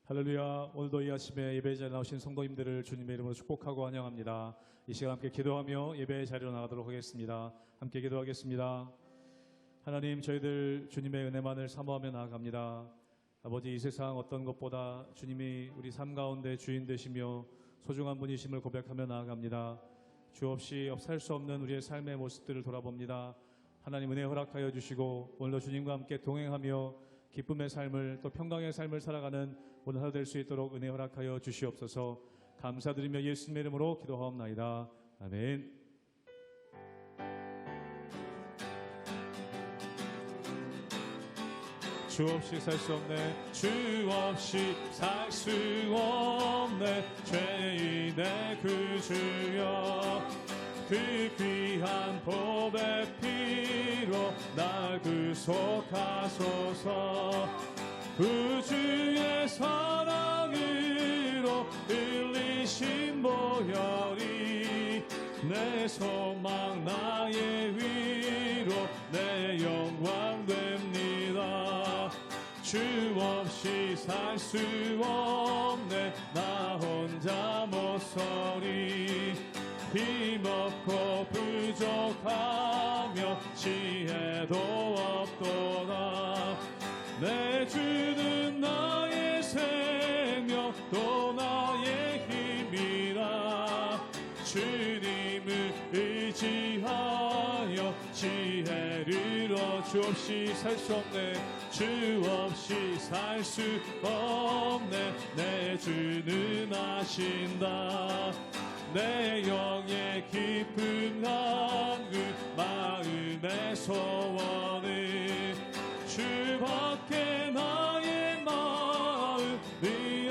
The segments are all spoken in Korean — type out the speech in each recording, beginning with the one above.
할렐루야. 오늘도 이 아침에 예배 자리에 나오신 성도님들을 주님의 이름으로 축복하고 환영합니다. 이 시간 함께 기도하며 예배 자리로 나가도록 하겠습니다. 함께 기도하겠습니다. 하나님, 저희들 주님의 은혜만을 사모하며 나아갑니다. 아버지, 이 세상 어떤 것보다 주님이 우리 삶 가운데 주인 되시며 소중한 분이심을 고백하며 나아갑니다. 주 없이 살 수 없는 우리의 삶의 모습들을 돌아봅니다. 하나님, 은혜 허락하여 주시고 오늘도 주님과 함께 동행하며 기쁨의 삶을, 또 평강의 삶을 살아가는 오늘 하루 될 수 있도록 은혜 허락하여 주시옵소서. 감사드리며 예수님의 이름으로 기도하옵나이다. 아멘. 주 없이 살 수 없네, 주 없이 살 수 없네, 죄인의 그 주여, 그 귀한 보배 피로 날 구속하소서. 그 주의 사랑으로 흘리신 보혈이 내 소망 나의 위로 내 영광 됩니다. 주 없이 살 수 없네, 나 혼자 못서리. 힘없고 부족하며 지혜도 없도다. 내 주는 나의 생명 또 나의 힘이라. 주님을 의지하여 지혜를 주 없이 살 수 없네, 주 없이 살 수 없네, 내 주는 아신다. 내 영의 깊은 한글 마음의 소원을 주밖에 나의 마음을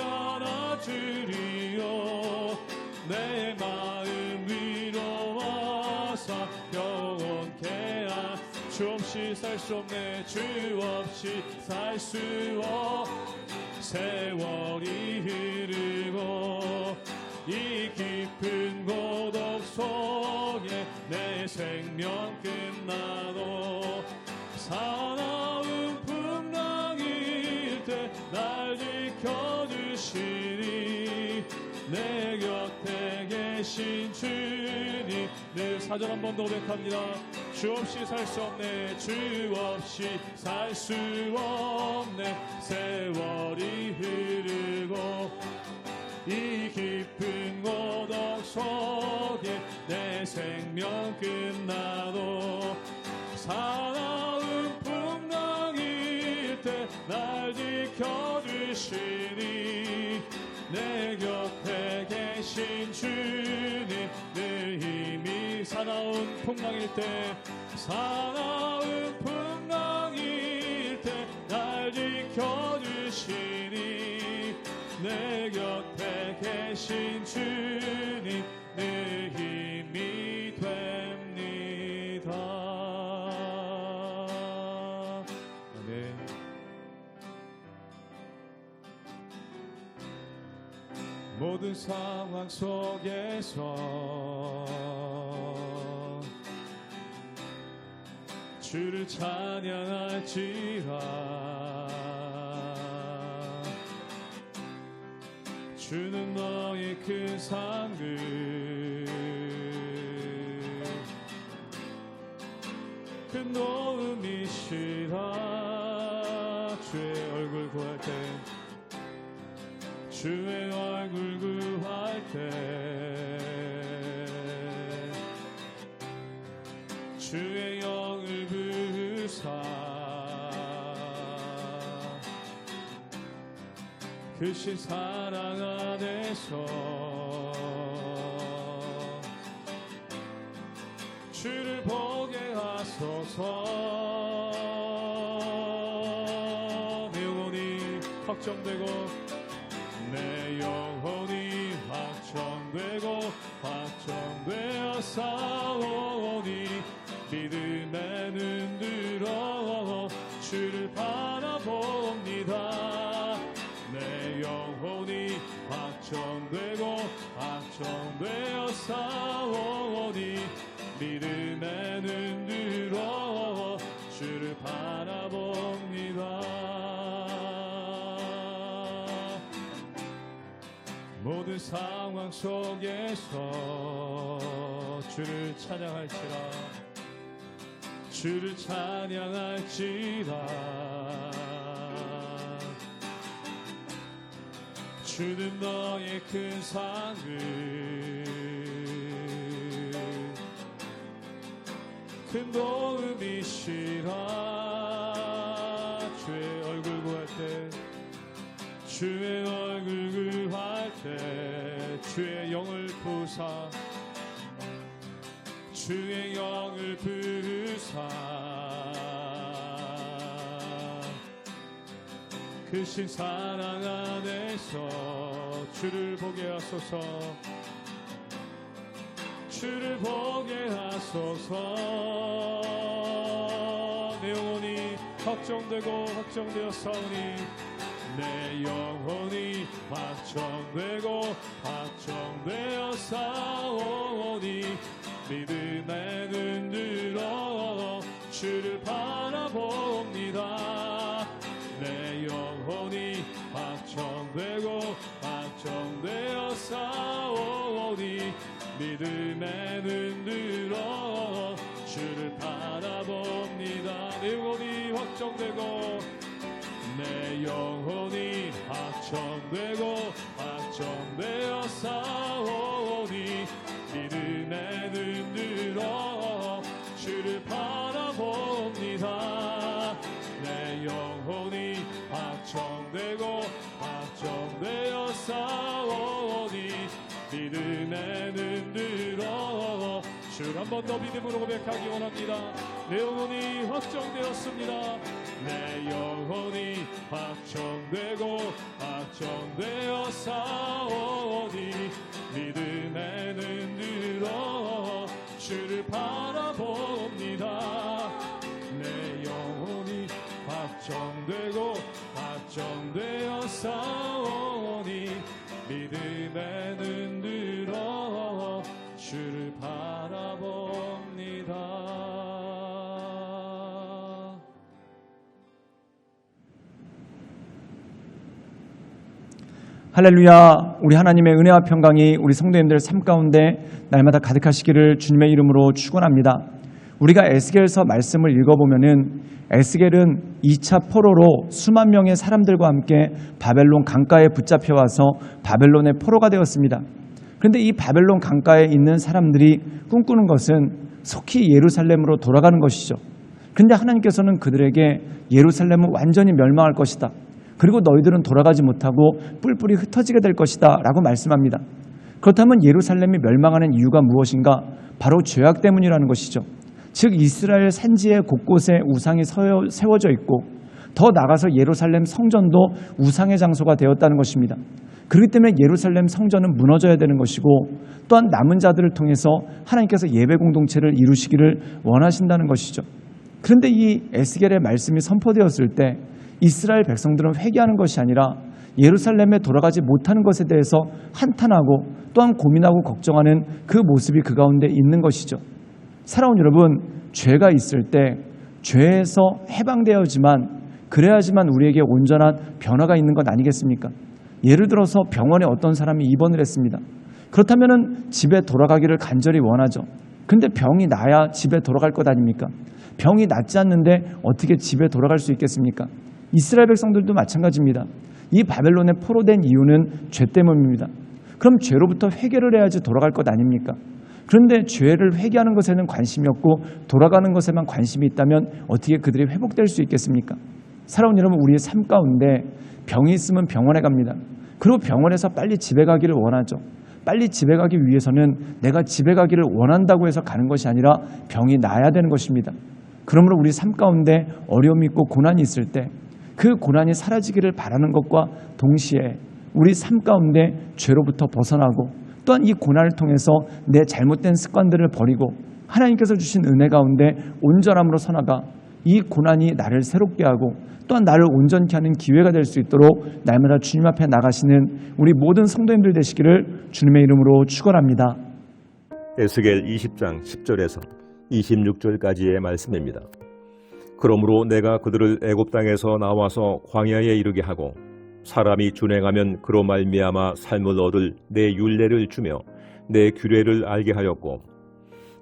알아주리요. 내 마음 위로 와서 영원케 주 없이 살 수 없네, 주 없이 살 수 세월이 흐르고 이 깊은 고독 속에 내 생명 끝나도 사나운 풍랑일 때 날 지켜주시니. 내 곁에 계신 주님, 늘 사절 한 번 더 고백합니다. 주 없이 살 수 없네, 주 없이 살 수 없네, 세월이 흐르고 이 깊은 고독 속에 내 생명 끝나도 사나운 풍랑일 때 날 지켜주시니. 내 곁에 계신 주님, 내 힘이 사나운 풍랑일 때 날 지켜주시니. 내 곁에 계신 주님, 내 힘이 됩니다. 아멘. 모든 상황 속에서 주를 찬양할지라. 주는 너의 큰 상급, 큰 도움이시라. 주의 얼굴 구할 때, 주의 얼굴 구할 때 주의 영을 부으사 크신 사랑 안에서 주를 보게 하소서. 내 영혼이 확정되고, 내 영혼이 확정되고 확정되어 싸우니. 믿음의 눈 들어 주를 바라봅니다. 내 영혼이 확정되고 확정되어 싸우니. 믿음의 눈 들어 주를 바라봅니다. 어려운 상황 속에서 주를 찬양할지라 주를 찬양할지라 주는 너의 큰 상을 큰 도움이시라 주의 얼굴 구할 때 주의 얼굴 구할 때 주의 영을 부사 주의 영을 부사 크신 사랑 안에서 주를 보게 하소서 주를 보게 하소서 내 영혼이 확정되고 확정되었사오니 내 영혼이 확정되고 확정되었사오니 믿음의 눈 들어 주를 바라봅니다 내 영혼이 확정되고 확정되었사오니 믿음의 눈 들어 주를 바라봅니다 내 영혼이 확정되고 내 영혼이 확정되고 확정되었사오니 믿음의 눈 들어 주를 바라봅니다 내 영혼이 확정되고 확정되었사오니 믿음의 눈 들어 주를 한 번 더 믿음으로 고백하기 원합니다 내 영혼이 확정되었습니다 내 영혼이 확정되고 확정되었사오니 믿음의 눈 들어 주를 바라봅니다 내 영혼이 확정되고 확정되었사오니 믿음의 눈 들어 주를 바라봅니다 할렐루야. 우리 하나님의 은혜와 평강이 우리 성도님들 삶 가운데 날마다 가득하시기를 주님의 이름으로 축원합니다. 우리가 에스겔서 말씀을 읽어보면은 에스겔은 2차 포로로 수만 명의 사람들과 함께 바벨론 강가에 붙잡혀 와서 바벨론의 포로가 되었습니다. 그런데 이 바벨론 강가에 있는 사람들이 꿈꾸는 것은 속히 예루살렘으로 돌아가는 것이죠. 그런데 하나님께서는 그들에게 예루살렘은 완전히 멸망할 것이다. 그리고 너희들은 돌아가지 못하고 뿔뿔이 흩어지게 될 것이다 라고 말씀합니다. 그렇다면 예루살렘이 멸망하는 이유가 무엇인가? 바로 죄악 때문이라는 것이죠. 즉 이스라엘 산지의 곳곳에 우상이 세워져 있고 더 나아가서 예루살렘 성전도 우상의 장소가 되었다는 것입니다. 그렇기 때문에 예루살렘 성전은 무너져야 되는 것이고 또한 남은 자들을 통해서 하나님께서 예배 공동체를 이루시기를 원하신다는 것이죠. 그런데 이 에스겔의 말씀이 선포되었을 때 이스라엘 백성들은 회개하는 것이 아니라 예루살렘에 돌아가지 못하는 것에 대해서 한탄하고 또한 고민하고 걱정하는 그 모습이 그 가운데 있는 것이죠. 사랑하는 여러분, 죄가 있을 때 죄에서 해방되어야지만 그래야지만 우리에게 온전한 변화가 있는 것 아니겠습니까? 예를 들어서 병원에 어떤 사람이 입원을 했습니다. 그렇다면 집에 돌아가기를 간절히 원하죠. 근데 병이 나야 집에 돌아갈 것 아닙니까? 병이 낫지 않는데 어떻게 집에 돌아갈 수 있겠습니까? 이스라엘 백성들도 마찬가지입니다. 이 바벨론에 포로된 이유는 죄 때문입니다. 그럼 죄로부터 회개를 해야지 돌아갈 것 아닙니까? 그런데 죄를 회개하는 것에는 관심이 없고 돌아가는 것에만 관심이 있다면 어떻게 그들이 회복될 수 있겠습니까? 사랑하는 여러분, 우리의 삶 가운데 병이 있으면 병원에 갑니다. 그리고 병원에서 빨리 집에 가기를 원하죠. 빨리 집에 가기 위해서는 내가 집에 가기를 원한다고 해서 가는 것이 아니라 병이 나아야 되는 것입니다. 그러므로 우리 삶 가운데 어려움이 있고 고난이 있을 때 그 고난이 사라지기를 바라는 것과 동시에 우리 삶 가운데 죄로부터 벗어나고 또한 이 고난을 통해서 내 잘못된 습관들을 버리고 하나님께서 주신 은혜 가운데 온전함으로 서나가 이 고난이 나를 새롭게 하고 또한 나를 온전케 하는 기회가 될 수 있도록 날마다 주님 앞에 나가시는 우리 모든 성도님들 되시기를 주님의 이름으로 축원합니다. 에스겔 20장 10절에서 26절까지의 말씀입니다. 그러므로 내가 그들을 애굽 땅에서 나와서 광야에 이르게 하고 사람이 준행하면 그로 말미암아 삶을 얻을 내 율례를 주며 내 규례를 알게 하였고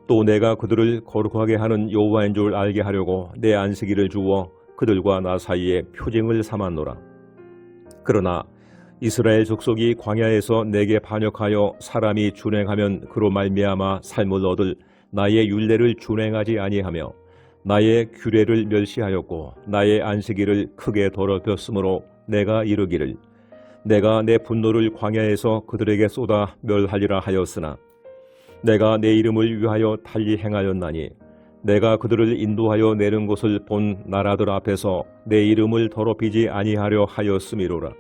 또 내가 그들을 거룩하게 하는 여호와인 줄 알게 하려고 내 안식일을 주어 그들과 나 사이에 표징을 삼았노라. 그러나 이스라엘 족속이 광야에서 내게 반역하여 사람이 준행하면 그로 말미암아 삶을 얻을 나의 율례를 준행하지 아니하며 나의 규례를 멸시하였고 나의 안식일을 크게 더럽혔으므로 내가 이르기를 내가 내 분노를 광야에서 그들에게 쏟아 멸하리라 하였으나 내가 내 이름을 위하여 달리 행하였나니 내가 그들을 인도하여 내는 곳을 본 나라들 앞에서 내 이름을 더럽히지 아니하려 하였음이로라.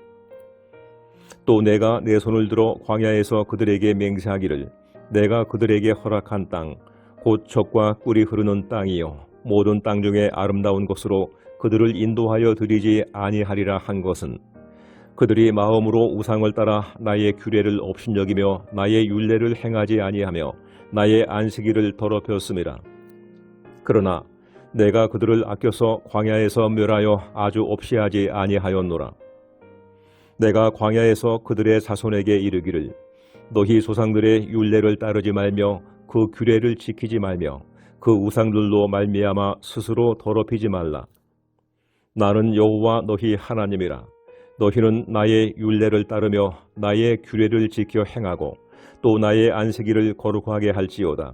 또 내가 내 손을 들어 광야에서 그들에게 맹세하기를 내가 그들에게 허락한 땅 곧 젖과 꿀이 흐르는 땅이요 모든 땅 중에 아름다운 곳으로 그들을 인도하여 드리지 아니하리라 한 것은 그들이 마음으로 우상을 따라 나의 규례를 업신여기며 나의 율례를 행하지 아니하며 나의 안식일을 더럽혔음이라. 그러나 내가 그들을 아껴서 광야에서 멸하여 아주 없이 하지 아니하였노라. 내가 광야에서 그들의 자손에게 이르기를 너희 조상들의 율례를 따르지 말며 그 규례를 지키지 말며 그 우상들로 말미암아 스스로 더럽히지 말라. 나는 여호와 너희 하나님이라. 너희는 나의 율례를 따르며 나의 규례를 지켜 행하고 또 나의 안식일을 거룩하게 할지어다.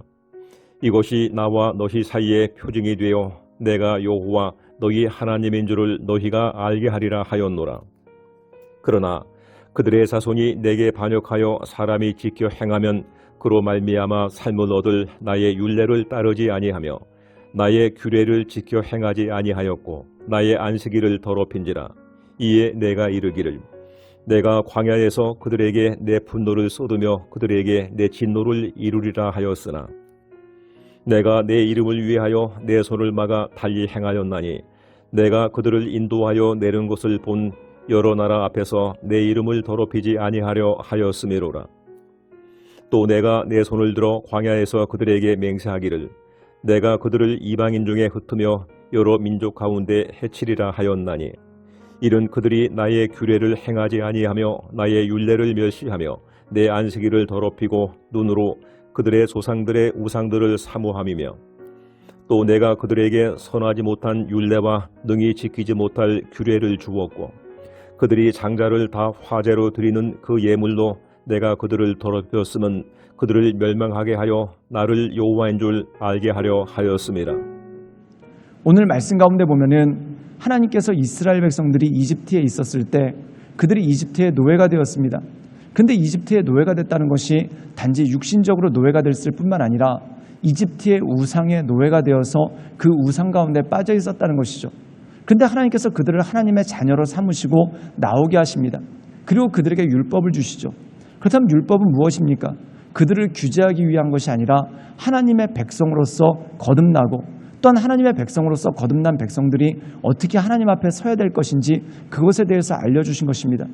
이것이 나와 너희 사이의 표징이 되어 내가 여호와 너희 하나님인 줄을 너희가 알게 하리라 하였노라. 그러나 그들의 자손이 내게 반역하여 사람이 지켜 행하면 그로 말미암아 삶을 얻을 나의 율례를 따르지 아니하며 나의 규례를 지켜 행하지 아니하였고 나의 안식일을 더럽힌지라. 이에 내가 이르기를 내가 광야에서 그들에게 내 분노를 쏟으며 그들에게 내 진노를 이루리라 하였으나 내가 내 이름을 위하여 내 손을 막아 달리 행하였나니 내가 그들을 인도하여 내는 곳을 본 여러 나라 앞에서 내 이름을 더럽히지 아니하려 하였음이로라. 또 내가 내 손을 들어 광야에서 그들에게 맹세하기를 내가 그들을 이방인 중에 흩으며 여러 민족 가운데 해치리라 하였나니 이는 그들이 나의 규례를 행하지 아니하며 나의 율례를 멸시하며 내 안식일을 더럽히고 눈으로 그들의 조상들의 우상들을 사모함이며 또 내가 그들에게 선하지 못한 율례와 능히 지키지 못할 규례를 주었고 그들이 장자를 다 화제로 드리는 그 예물로 내가 그들을 더럽혔으면 그들을 멸망하게 하여 나를 여호와인 줄 알게 하려 하였음이라. 오늘 말씀 가운데 보면은 하나님께서 이스라엘 백성들이 이집트에 있었을 때 그들이 이집트의 노예가 되었습니다. 근데 이집트의 노예가 됐다는 것이 단지 육신적으로 노예가 됐을 뿐만 아니라 이집트의 우상의 노예가 되어서 그 우상 가운데 빠져 있었다는 것이죠. 근데 하나님께서 그들을 하나님의 자녀로 삼으시고 나오게 하십니다. 그리고 그들에게 율법을 주시죠. 그렇다면 율법은 무엇입니까? 그들을 규제하기 위한 것이 아니라 하나님의 백성으로서 거듭나고 또한 하나님의 백성으로서 거듭난 백성들이 어떻게 하나님 앞에 서야 될 것인지 그것에 대해서 알려주신 것입니다.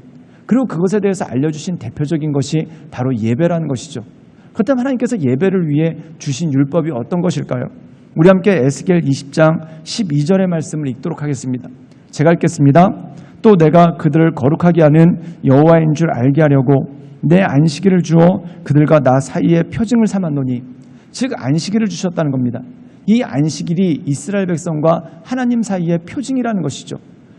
그리고 그것에 대해서 알려주신 대표적인 것이 바로 예배라는 것이죠. 그렇다면 하나님께서 예배를 위해 주신 율법이 어떤 것일까요? 우리 함께 에스겔 20장 12절의 말씀을 읽도록 하겠습니다. 제가 읽겠습니다. 또 내가 그들을 거룩하게 하는 여호와인 줄 알게 하려고 내 안식일을 주어 그들과 나 사이에 표징을 삼았노니, 즉 안식일을 주셨다는 겁니다. 이 안식일이 이스라엘 백성과 하나님 사이의 표징이라는 것이죠.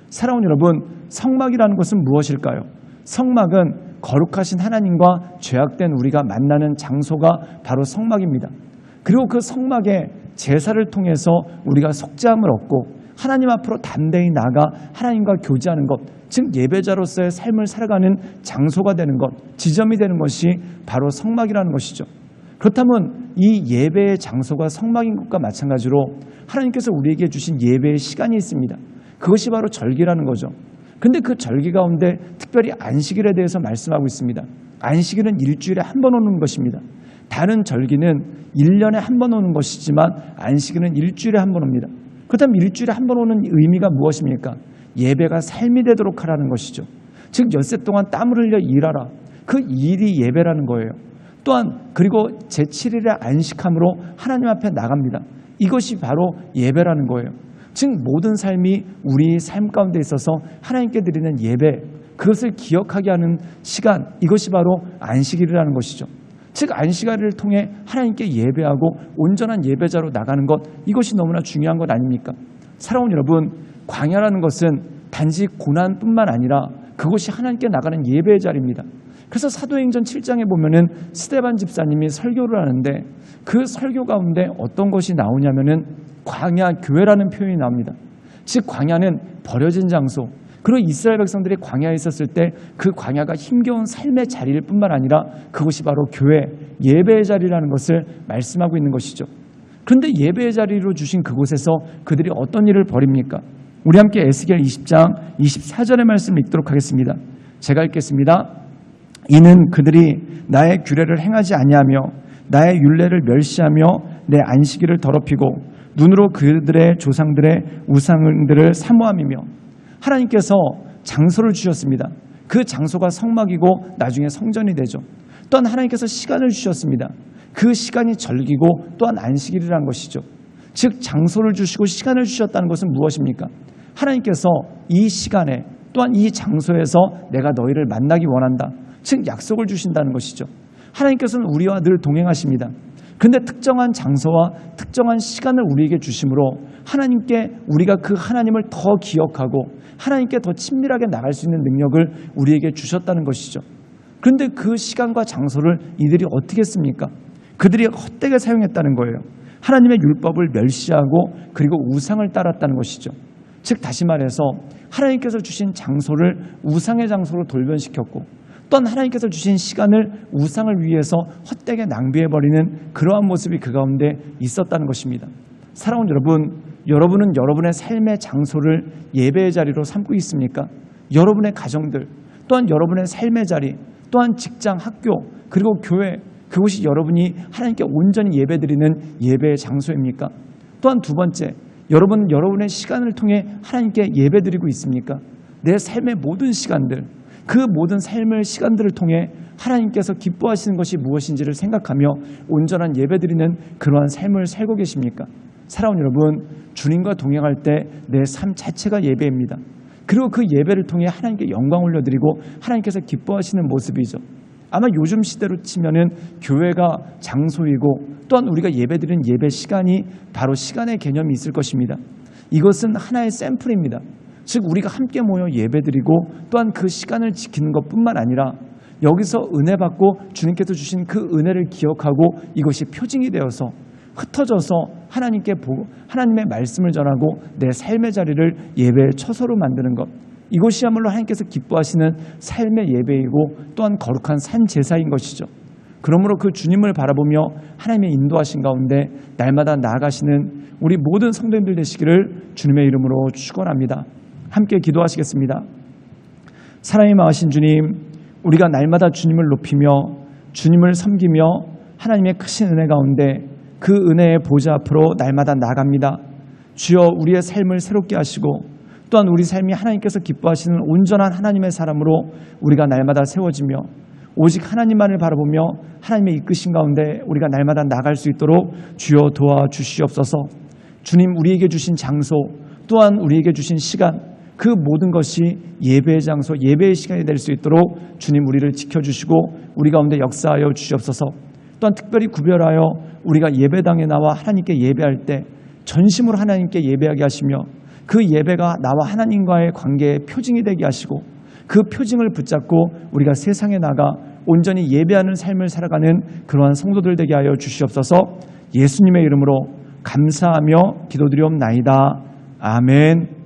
사랑하는 여러분, 성막이라는 것은 무엇일까요? 성막은 거룩하신 하나님과 죄악된 우리가 만나는 장소가 바로 성막입니다. 그리고 그 성막에 제사를 통해서 우리가 속죄함을 얻고 하나님 앞으로 담대히 나아가 하나님과 교제하는 것, 즉 예배자로서의 삶을 살아가는 장소가 되는 것, 지점이 되는 것이 바로 성막이라는 것이죠. 그렇다면 이 예배의 장소가 성막인 것과 마찬가지로 하나님께서 우리에게 주신 예배의 시간이 있습니다. 그것이 바로 절기라는 거죠. 근데 그 절기 가운데 특별히 안식일에 대해서 말씀하고 있습니다. 안식일은 일주일에 한 번 오는 것입니다. 다른 절기는 1년에 한 번 오는 것이지만 안식일은 일주일에 한 번 옵니다. 그렇다면 일주일에 한 번 오는 의미가 무엇입니까? 예배가 삶이 되도록 하라는 것이죠. 즉 엿새 동안 땀을 흘려 일하라. 그 일이 예배라는 거예요. 또한 그리고 제7일에 안식함으로 하나님 앞에 나갑니다. 이것이 바로 예배라는 거예요. 즉 모든 삶이 우리 삶 가운데 있어서 하나님께 드리는 예배, 그것을 기억하게 하는 시간, 이것이 바로 안식일이라는 것이죠. 즉 안식일을 통해 하나님께 예배하고 온전한 예배자로 나가는 것, 이것이 너무나 중요한 것 아닙니까? 사랑하는 여러분, 광야라는 것은 단지 고난뿐만 아니라 그것이 하나님께 나가는 예배의 자리입니다. 그래서 사도행전 7장에 보면은 스데반 집사님이 설교를 하는데 그 설교 가운데 어떤 것이 나오냐면은 광야 교회라는 표현이 나옵니다. 즉 광야는 버려진 장소, 그리고 이스라엘 백성들이 광야에 있었을 때 그 광야가 힘겨운 삶의 자리일 뿐만 아니라 그것이 바로 교회, 예배의 자리라는 것을 말씀하고 있는 것이죠. 그런데 예배의 자리로 주신 그곳에서 그들이 어떤 일을 벌입니까? 우리 함께 에스겔 20장 24절의 말씀을 읽도록 하겠습니다. 제가 읽겠습니다. 이는 그들이 나의 규례를 행하지 아니하며 나의 율례를 멸시하며 내 안식일을 더럽히고 눈으로 그들의 조상들의 우상들을 사모함이며, 하나님께서 장소를 주셨습니다. 그 장소가 성막이고 나중에 성전이 되죠. 또한 하나님께서 시간을 주셨습니다. 그 시간이 절기고 또한 안식일이라는 것이죠. 즉 장소를 주시고 시간을 주셨다는 것은 무엇입니까? 하나님께서 이 시간에 또한 이 장소에서 내가 너희를 만나기 원한다. 즉 약속을 주신다는 것이죠. 하나님께서는 우리와 늘 동행하십니다. 그런데 특정한 장소와 특정한 시간을 우리에게 주심으로 하나님께 우리가 그 하나님을 더 기억하고 하나님께 더 친밀하게 나갈 수 있는 능력을 우리에게 주셨다는 것이죠. 그런데 그 시간과 장소를 이들이 어떻게 했습니까? 그들이 헛되게 사용했다는 거예요. 하나님의 율법을 멸시하고 그리고 우상을 따랐다는 것이죠. 즉 다시 말해서 하나님께서 주신 장소를 우상의 장소로 돌변시켰고 또한 하나님께서 주신 시간을 우상을 위해서 헛되게 낭비해버리는 그러한 모습이 그 가운데 있었다는 것입니다. 사랑하는 여러분, 여러분은 여러분의 삶의 장소를 예배의 자리로 삼고 있습니까? 여러분의 가정들, 또한 여러분의 삶의 자리, 또한 직장, 학교, 그리고 교회, 그곳이 여러분이 하나님께 온전히 예배드리는 예배의 장소입니까? 또한 두 번째, 여러분은 여러분의 시간을 통해 하나님께 예배드리고 있습니까? 내 삶의 모든 시간들, 그 모든 삶의 시간들을 통해 하나님께서 기뻐하시는 것이 무엇인지를 생각하며 온전한 예배드리는 그러한 삶을 살고 계십니까? 사랑하는 여러분, 주님과 동행할 때 내 삶 자체가 예배입니다. 그리고 그 예배를 통해 하나님께 영광 올려드리고 하나님께서 기뻐하시는 모습이죠. 아마 요즘 시대로 치면은 교회가 장소이고 또한 우리가 예배드리는 예배 시간이 바로 시간의 개념이 있을 것입니다. 이것은 하나의 샘플입니다. 즉 우리가 함께 모여 예배드리고 또한 그 시간을 지키는 것뿐만 아니라 여기서 은혜 받고 주님께서 주신 그 은혜를 기억하고 이것이 표징이 되어서 흩어져서 하나님께 보고 하나님의 말씀을 전하고 내 삶의 자리를 예배의 처소로 만드는 것, 이것이야말로 하나님께서 기뻐하시는 삶의 예배이고 또한 거룩한 산 제사인 것이죠. 그러므로 그 주님을 바라보며 하나님의 인도하신 가운데 날마다 나아가시는 우리 모든 성도님들 되시기를 주님의 이름으로 축원합니다. 함께 기도하시겠습니다. 사랑이 많으신 주님, 우리가 날마다 주님을 높이며 주님을 섬기며 하나님의 크신 은혜 가운데 그 은혜의 보좌 앞으로 날마다 나아갑니다. 주여, 우리의 삶을 새롭게 하시고 또한 우리 삶이 하나님께서 기뻐하시는 온전한 하나님의 사람으로 우리가 날마다 세워지며 오직 하나님만을 바라보며 하나님의 이끄신 가운데 우리가 날마다 나갈 수 있도록 주여 도와주시옵소서. 주님, 우리에게 주신 장소 또한 우리에게 주신 시간, 그 모든 것이 예배의 장소, 예배의 시간이 될 수 있도록 주님 우리를 지켜주시고 우리 가운데 역사하여 주시옵소서. 또한 특별히 구별하여 우리가 예배당에 나와 하나님께 예배할 때 전심으로 하나님께 예배하게 하시며 그 예배가 나와 하나님과의 관계의 표징이 되게 하시고 그 표징을 붙잡고 우리가 세상에 나가 온전히 예배하는 삶을 살아가는 그러한 성도들 되게 하여 주시옵소서. 예수님의 이름으로 감사하며 기도드리옵나이다. 아멘.